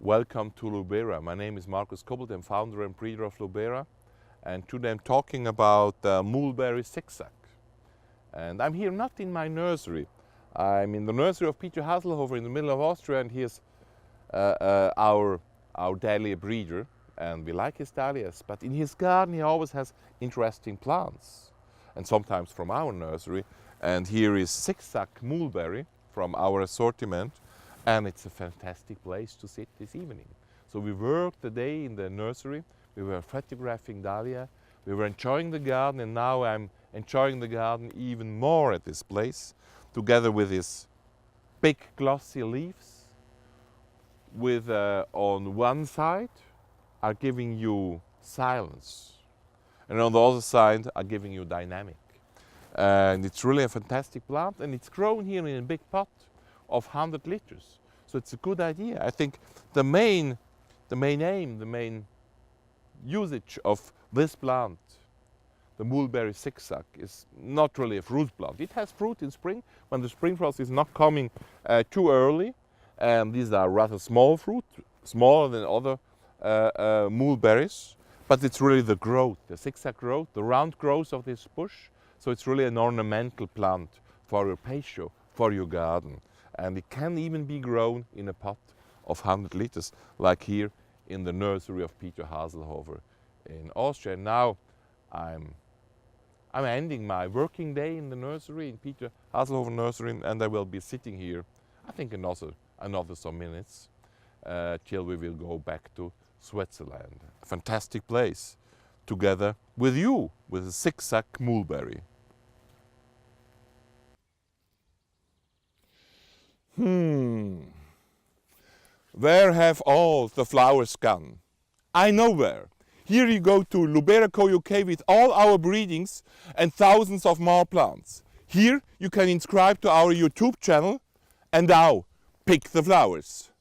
Welcome to Lubera. My name is Markus Koppelt. I'm founder and breeder of Lubera, and today I'm talking about Mulberry Zickzack. And I'm here not in my nursery. I'm in the nursery of Peter Haselhofer in the middle of Austria, and here's our dahlia breeder, and we like his dahlias, but in his garden he always has interesting plants, and sometimes from our nursery. And here is Zigzag mulberry from our assortment, and it's a fantastic place to sit this evening. So we worked the day in the nursery, we were photographing dahlia, we were enjoying the garden, and now I'm enjoying the garden even more at this place, together with his big glossy leaves, with on one side are giving you silence, and on the other side are giving you dynamic. And it's really a fantastic plant, and it's grown here in a big pot of 100 liters. So it's a good idea. I think the main aim, the main usage of this plant, the Mulberry Zickzack, is not really a fruit plant. It has fruit in spring when the spring frost is not coming too early. These are rather small fruit, smaller than other mulberries, but it's really the growth, the zigzag growth, the round growth of this bush. So it's really an ornamental plant for your patio, for your garden. And it can even be grown in a pot of 100 liters, like here in the nursery of Peter Haselhofer in Austria. Now I'm ending my working day in the nursery, in Peter Haselhofer nursery, and I will be sitting here, I think another some minutes, till we will go back to Switzerland. A fantastic place, together with you, with a zigzag mulberry. Where have all the flowers gone? I know where. Here you go to Lubera UK with all our breedings and thousands of more plants. Here you can subscribe to our YouTube channel, and now pick the flowers.